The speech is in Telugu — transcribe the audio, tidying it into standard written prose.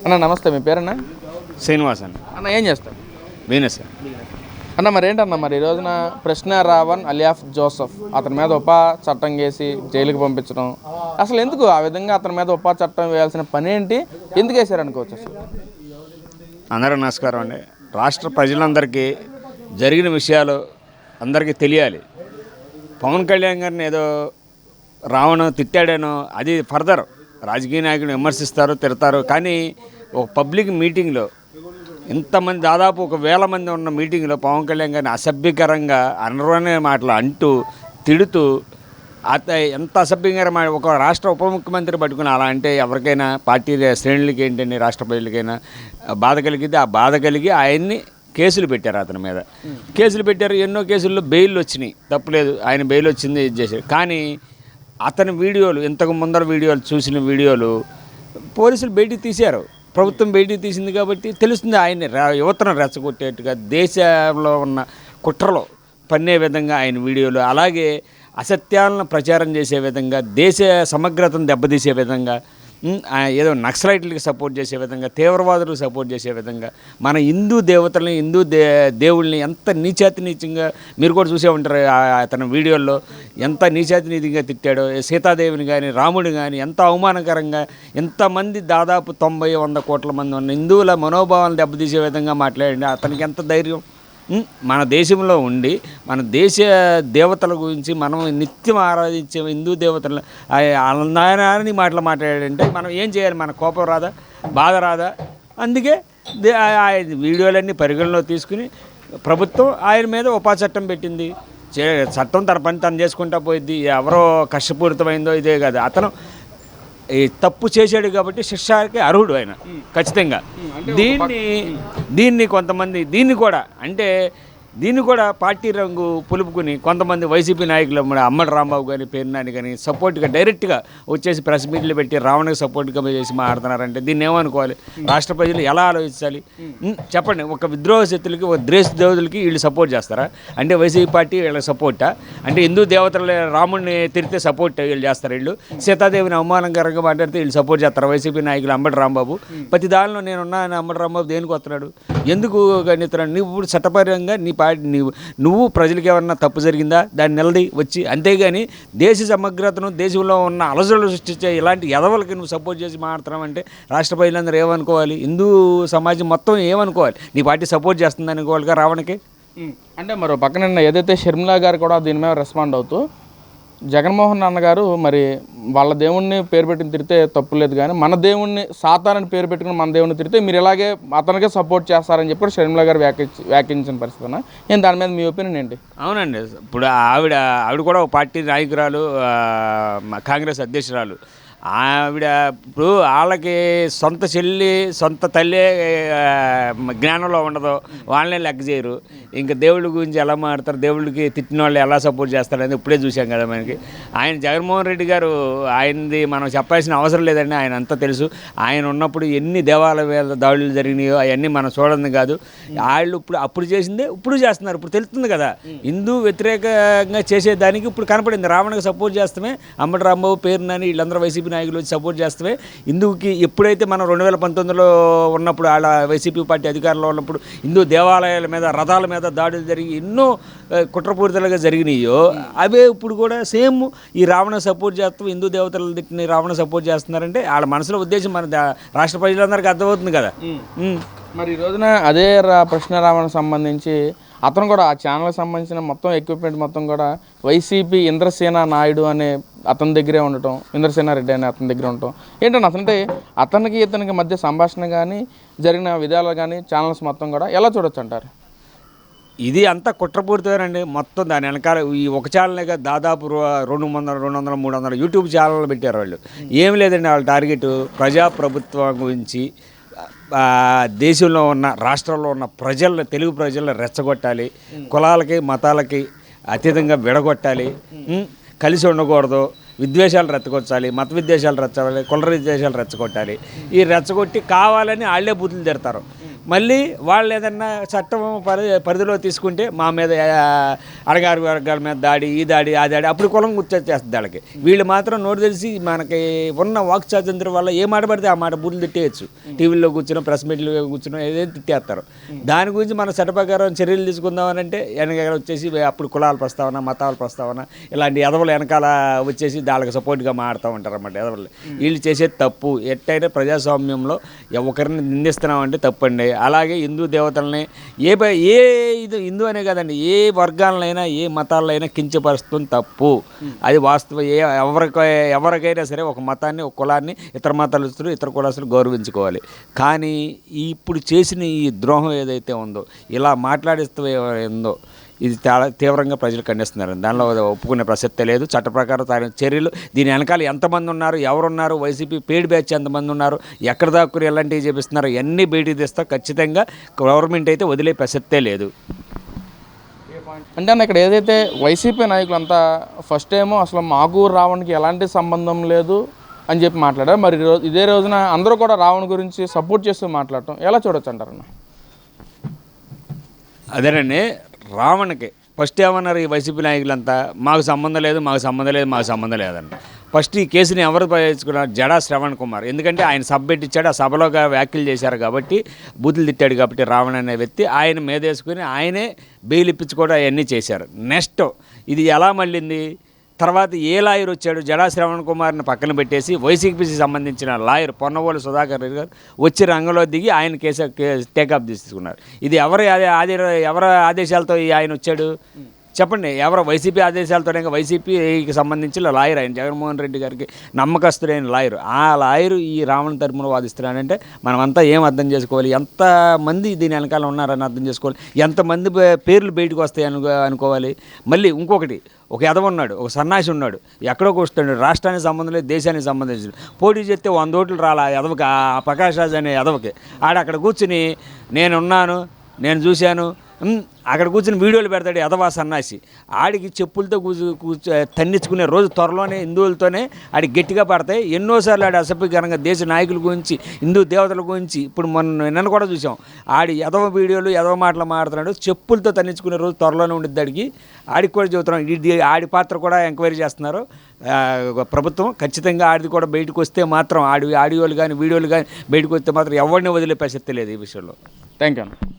అన్న నమస్తే, మీ పేరన్నా? శ్రీనివాస్ అన్న ఏం చేస్తారు? బిజినెస్. అన్న మరి ఏంటన్న, మరి ఈ రోజున ప్రశ్న రావణ్ అలియాస్ జోసెఫ్ అతని మీద ఉపా చట్టం వేసి జైలుకి పంపించడం, అసలు ఎందుకు ఆ విధంగా అతని మీద ఉపా చట్టం వేయాల్సిన పని ఏంటి, ఎందుకు వేశారనుకోవచ్చు అసలు? అందరూ నమస్కారం అండి. రాష్ట్ర ప్రజలందరికీ జరిగిన విషయాలు అందరికీ తెలియాలి. పవన్ కళ్యాణ్ గారిని ఏదో రావణ్ తిట్టాడేనో అది ఫర్దర్ రాజకీయ నాయకులు విమర్శిస్తారు, తిడతారు. కానీ ఒక పబ్లిక్ మీటింగ్లో ఇంతమంది దాదాపు 1,000 మంది ఉన్న మీటింగ్లో పవన్ కళ్యాణ్ గారిని అసభ్యకరంగా అనరనే మాటలు అంటూ తిడుతూ ఎంత అసభ్యంగా ఒక రాష్ట్ర ఉప ముఖ్యమంత్రి పట్టుకుని అలా అంటే ఎవరికైనా పార్టీ శ్రేణులకి ఏంటండి, రాష్ట్ర ప్రజలకైనా బాధ కలిగితే ఆ బాధ కలిగి ఆయన్ని కేసులు పెట్టారు. అతని మీద కేసులు పెట్టారు. ఎన్నో కేసుల్లో బెయిల్ వచ్చినాయి, తప్పులేదు, ఆయన బెయిల్ వచ్చింది, ఇది చేశారు. కానీ అతని వీడియోలు, ఇంతకు ముందర వీడియోలు చూసిన వీడియోలు పోలీసులు బయటికి తీశారు. ప్రభుత్వం బయటికి తీసింది కాబట్టి తెలుస్తుంది ఆయన్ని యువతను రెచ్చగొట్టేట్టుగా దేశంలో ఉన్న కుట్రలో పన్నే విధంగా ఆయన వీడియోలు, అలాగే అసత్యాలను ప్రచారం చేసే విధంగా, దేశ సమగ్రతను దెబ్బతీసే విధంగా, ఏదో నక్సలైట్లకి సపోర్ట్ చేసే విధంగా, తీవ్రవాదులకు సపోర్ట్ చేసే విధంగా, మన హిందూ దేవతల్ని, దేవుళ్ళని ఎంత నీచాతినీచంగా మీరు కూడా చూసే ఉంటారు. అతని వీడియోల్లో ఎంత నీచాతినీతిగా తిట్టాడో, సీతాదేవిని కానీ రాముడిని కానీ ఎంత అవమానకరంగా, ఎంతమంది దాదాపు 90-100 కోట్ల మంది ఉన్న హిందువుల మనోభావాలను దెబ్బతీసే విధంగా మాట్లాడండి. అతనికి ఎంత ధైర్యం! మన దేశంలో ఉండి మన దేశ దేవతల గురించి మనం నిత్యం ఆరాధించే హిందూ దేవతలు నాయనాని మాటలు మాట్లాడాడంటే మనం ఏం చేయాలి? మన కోపం రాదా, బాధ రాదా? అందుకే వీడియోలన్నీ పరిగణలో తీసుకుని ప్రభుత్వం ఆయన మీద ఉపా చట్టం పెట్టింది. చట్టం తన పని తను చేసుకుంటా పోయిద్ది. ఎవరో కష్టపూరితమైందో ఇదే కాదు, అతను ఈ తప్పు చేశాడు కాబట్టి శిక్షకి అర్హుడు ఆయన ఖచ్చితంగా. దీన్ని కొంతమంది దీన్ని కూడా పార్టీ రంగు పులుపుకుని కొంతమంది వైసీపీ నాయకులు అమ్మడి రాంబాబు కానీ, పేర్నాని కానీ సపోర్ట్గా డైరెక్ట్గా వచ్చేసి ప్రెస్ మీట్లు పెట్టి రావణ్కి సపోర్ట్గా చేసి మాట్లాడుతున్నారంటే దీన్ని ఏమనుకోవాలి? రాష్ట్ర ప్రజలు ఎలా ఆలోచించాలి చెప్పండి? ఒక విద్రోహ శక్తులకి, ఒక దేశ దేవతలకి వీళ్ళు సపోర్ట్ చేస్తారా? అంటే వైసీపీ పార్టీ వీళ్ళకి సపోర్టా? అంటే హిందూ దేవతల రాముడిని తిరిగితే సపోర్ట్ వీళ్ళు చేస్తారు, వీళ్ళు సీతాదేవిని అవమానకరంగా మాట్లాడితే వీళ్ళు సపోర్ట్ చేస్తారు వైసీపీ నాయకులు. అమ్మడి రాంబాబు ప్రతి దానిలో నేనున్నా అమ్మడి రాంబాబు దేనికి వస్తున్నాడు, ఎందుకు గణిస్తున్నాడు? నువ్వు ఇప్పుడు చట్టపరంగా నువ్వు ప్రజలకి ఏమన్నా తప్పు జరిగిందా దాన్ని నిలది వచ్చి, అంతేగాని దేశ సమగ్రతను, దేశంలో ఉన్న అలజడులు సృష్టించే ఇలాంటి ఎదవలకి నువ్వు సపోర్ట్ చేసి మాట్లాడుతున్నావు అంటే రాష్ట్ర ప్రజలందరూ ఏమనుకోవాలి? హిందూ సమాజం మొత్తం ఏమనుకోవాలి? నీ పార్టీ సపోర్ట్ చేస్తుంది అనుకోవాలిగా రావణ్కి. అంటే మరో పక్కన యదైతే షర్మిలా గారు కూడా దీని మీద రెస్పాండ్ అవుతూ, జగన్మోహన్ అన్నగారు మరి వాళ్ళ దేవుణ్ణి పేరు పెట్టిన తిరిగితే తప్పు లేదు, కానీ మన దేవుణ్ణి సాతానని పేరు పెట్టుకుని మన దేవుణ్ణి తిరిగితే మీరు ఇలాగే అతనికే సపోర్ట్ చేస్తారని చెప్పి షర్మిలా గారు వ్యాఖ్యానించిన పరిస్థితి. నేను దాని మీద మీ ఒపీనియన్ ఏంటి? అవునండి, ఇప్పుడు ఆవిడ కూడా ఒక పార్టీ నాయకురాలు, కాంగ్రెస్ అధ్యక్షురాలు. ఆవిడ ఇప్పుడు వాళ్ళకి సొంత చెల్లి, సొంత తల్లి జ్ఞానంలో ఉండదు, వాళ్ళనే లెక్క చేయరు. ఇంకా దేవుళ్ళ గురించి ఎలా మాట్లాడతారు, దేవుళ్ళకి తిట్టిన వాళ్ళు ఎలా సపోర్ట్ చేస్తారని ఇప్పుడే చూసాం కదా మనకి. ఆయన జగన్మోహన్ రెడ్డి గారు, ఆయనది మనం చెప్పాల్సిన అవసరం లేదండి, ఆయన అంతా తెలుసు. ఆయన ఉన్నప్పుడు ఎన్ని దేవాలయాల దాడులు జరిగినాయో అవన్నీ మనం చూడండి కాదు. వాళ్ళు అప్పుడు చేసిందే ఇప్పుడు చేస్తున్నారు. ఇప్పుడు తెలుస్తుంది కదా, హిందూ వ్యతిరేకంగా చేసేదానికి ఇప్పుడు కనపడింది. రావణ్కి సపోర్ట్ చేస్తామే, అమ్మడి రాంబాబు, పేర్నాని వీళ్ళందరూ వైసీపీ నాయకులు వచ్చి సపోర్ట్ చేస్తే హిందువుకి ఎప్పుడైతే మనం 2019లో ఉన్నప్పుడు వాళ్ళ వైసీపీ పార్టీ అధికారంలో ఉన్నప్పుడు హిందూ దేవాలయాల మీద, రథాల మీద దాడులు జరిగి ఎన్నో కుట్రపూరితలుగా జరిగినాయో అవే ఇప్పుడు కూడా సేమ్ ఈ రావణ సపోర్ట్ చేస్తూ హిందూ దేవతలు తిట్టిన రావణ సపోర్ట్ చేస్తున్నారంటే వాళ్ళ మనసులో ఉద్దేశం మన రాష్ట్ర ప్రజలందరికీ అర్థమవుతుంది కదా. మరి ఈ రోజున అదే ప్రశ్న రావణకు సంబంధించి అతను కూడా ఆ ఛానల్కి సంబంధించిన మొత్తం ఎక్విప్మెంట్ మొత్తం కూడా వైసీపీ ఇంద్రసేన నాయుడు అనే అతని దగ్గరే ఉండటం, ఇంద్రసేన రెడ్డి అనే అతని దగ్గర ఉండటం ఏంటంటే అతనంటే అతనికి ఇతనికి మధ్య సంభాషణ కానీ జరిగిన విధాలు కానీ ఛానల్స్ మొత్తం కూడా ఎలా చూడొచ్చు అంటారు? ఇది అంతా కుట్రపూరితమేనండి మొత్తం. దాని వెనకాల ఈ ఒక ఛానల్గా దాదాపు 200, 300 యూట్యూబ్ ఛానళ్ళు పెట్టారు వాళ్ళు. ఏం లేదండి, వాళ్ళ టార్గెట్ ప్రజాప్రభుత్వం గురించి, దేశంలో ఉన్న రాష్ట్రంలో ఉన్న ప్రజలను, తెలుగు ప్రజలను రెచ్చగొట్టాలి, కులాలకి మతాలకి అతీతంగా విడగొట్టాలి, కలిసి ఉండకూడదు, విద్వేషాలు రెచ్చగొట్టాలి, మత విద్వేషాలు రెచ్చగొట్టాలి, కుల విద్వేషాలు రెచ్చగొట్టాలి. ఈ రెచ్చగొట్టి కావాలని వాళ్ళే బూతులు తిడతారు. మళ్ళీ వాళ్ళు ఏదన్నా చట్టం పరిధిలో తీసుకుంటే మా మీద అడగారు వర్గాల మీద దాడి ఈ దాడి ఆ దాడి అప్పుడు కులం గుర్తొచ్చేస్తుంది వాళ్ళకి. వీళ్ళు మాత్రం నోటు తెలిసి మనకి ఉన్న వాక్ స్వాతంత్రం వల్ల ఏ మాట పడితే ఆ మాట బూతులు తిట్టేయచ్చు. టీవీలో కూర్చున్నాం, ప్రెస్ మీట్లో కూర్చున్నాం, ఏదైతే తిట్టేస్తారు. దాని గురించి మన చట్ట ప్రకారం చర్యలు తీసుకుందామని అంటే వెనక వచ్చేసి అప్పుడు కులాల ప్రస్తావన, మతాల ప్రస్తావన, ఇలాంటి ఎదవలు వెనకాల వచ్చేసి వాళ్ళకి సపోర్ట్గా మాడుతూ ఉంటారు అన్నమాట. ఎదవలు వీళ్ళు చేసేది తప్పు. ఎట్టయినా ప్రజాస్వామ్యంలో ఒకరిని నిందిస్తున్నామంటే తప్పండి. అలాగే హిందూ దేవతల్ని ఏ ఇది హిందూ అనే కదండి, ఏ వర్గాలనైనా ఏ మతాలైనా కించపరుస్తుంది తప్పు. అది వాస్తవం. ఎవరికైనా సరే ఒక మతాన్ని, ఒక కులాన్ని ఇతర మతాలస్తులు, ఇతర కులాస్తులు గౌరవించుకోవాలి. కానీ ఇప్పుడు చేసిన ఈ ద్రోహం ఏదైతే ఉందో, ఇలా మాట్లాడిస్తూ ఉందో, ఇది చాలా తీవ్రంగా ప్రజలు ఖండిస్తున్నారు. దానిలో ఒప్పుకునే ప్రసక్తే లేదు. చట్ట ప్రకారం తగిన చర్యలు. దీని వెనకాల ఎంతమంది ఉన్నారు, ఎవరున్నారు, వైసీపీ పేడ్ బ్యాచ్ ఎంతమంది ఉన్నారు, ఎక్కడ దాక్కుని ఎలాంటివి చేపిస్తున్నారు, ఇవన్నీ బయటికి తీస్తా. ఖచ్చితంగా గవర్నమెంట్ అయితే వదిలే ప్రసక్తే లేదు. అంటే అన్న ఇక్కడ ఏదైతే వైసీపీ నాయకులంతా ఫస్ట్ ఏమో అసలు మాకు రావణ్కి ఎలాంటి సంబంధం లేదు అని చెప్పి మాట్లాడారు. మరి ఇదే రోజున అందరూ కూడా రావణ్ గురించి సపోర్ట్ చేస్తూ మాట్లాడటం ఎలా చూడొచ్చు అంటారన్న? అదేనండి, రావణ్కి ఫస్ట్ ఏమన్నారు ఈ వైసీపీ నాయకులంతా, మాకు సంబంధం లేదు, మాకు సంబంధం లేదు, మాకు సంబంధం లేదండి. ఫస్ట్ ఈ కేసుని ఎవరు ప్రవేశించుకున్నారు? జడా శ్రవణ్ కుమార్. ఎందుకంటే ఆయన సభ పెట్టించాడు, ఆ సభలో వ్యాఖ్యలు చేశారు కాబట్టి, బూతులు తిట్టాడు కాబట్టి రావణ్ అనే వ్యక్తి ఆయన మీద వేసుకుని ఆయనే బెయిల్ ఇప్పించుకోవడం అవన్నీ చేశారు. నెక్స్ట్ ఇది ఎలా మళ్ళింది? తర్వాత ఏ లాయర్ వచ్చాడు? జడా శ్రవణ్ కుమార్ని పక్కన పెట్టేసి వైసీపీకి సంబంధించిన లాయర్ పొన్నవోలు సుధాకర్ రెడ్డి గారు వచ్చి రంగంలో దిగి ఆయన కేసు టేకప్ తీసుకున్నారు. ఇది ఎవరి ఆదేశాలతో ఆయన వచ్చాడు చెప్పండి? ఎవరో వైసీపీ ఆదేశాలతోనే. వైసీపీకి సంబంధించిన లాయర్ ఆయన జగన్మోహన్ రెడ్డి గారికి నమ్మకస్తుడైన లాయర్. ఆ లాయరు ఈ రావణ్ తరపున వాదిస్తున్నాడంటే మనమంతా ఏం అర్థం చేసుకోవాలి? ఎంతమంది దీని వెనకాల ఉన్నారని అర్థం చేసుకోవాలి. ఎంతమంది పేర్లు బయటకు వస్తాయి అనుకోవాలి. మళ్ళీ ఇంకొకటి, ఒక ఎదవ ఉన్నాడు, ఒక సన్నాసి ఉన్నాడు, ఎక్కడో కూర్చున్నాడు, రాష్ట్రానికి సంబంధం లేదు, దేశానికి సంబంధించిన పోటీ చేస్తే 100 ఓట్లు రాలా ఎదవకి, ఆ ప్రకాష్ రాజ్ అనే ఎదవకి. అక్కడ కూర్చుని నేనున్నాను, నేను చూశాను, అక్కడ కూర్చుని వీడియోలు పెడతాడు ఎదవా సన్నాసి. ఆడికి చెప్పులతో తన్నించుకునే రోజు త్వరలోనే హిందువులతోనే ఆడికి గట్టిగా పడతాయి. ఎన్నోసార్లు ఆడి అసభ్యకరంగా దేశ నాయకుల గురించి, హిందూ దేవతల గురించి ఇప్పుడు నిన్న కూడా చూసాం. ఆడి ఎదవ వీడియోలు, ఎదవ మాటలు మాడుతున్నాడు. చెప్పులతో తన్నించుకునే రోజు త్వరలోనే ఉండిద్ది ఆడికి కూడా చెబుతున్నాం. ఇది ఆడి పాత్ర కూడా ఎంక్వైరీ చేస్తున్నారు ప్రభుత్వం. ఖచ్చితంగా ఆడిది కూడా బయటకు వస్తే మాత్రం, ఆడియోలు కానీ వీడియోలు కానీ బయటకు వస్తే మాత్రం ఎవరిని వదిలే ప్రసక్తి లేదు ఈ విషయంలో. థ్యాంక్ యూ అన్న.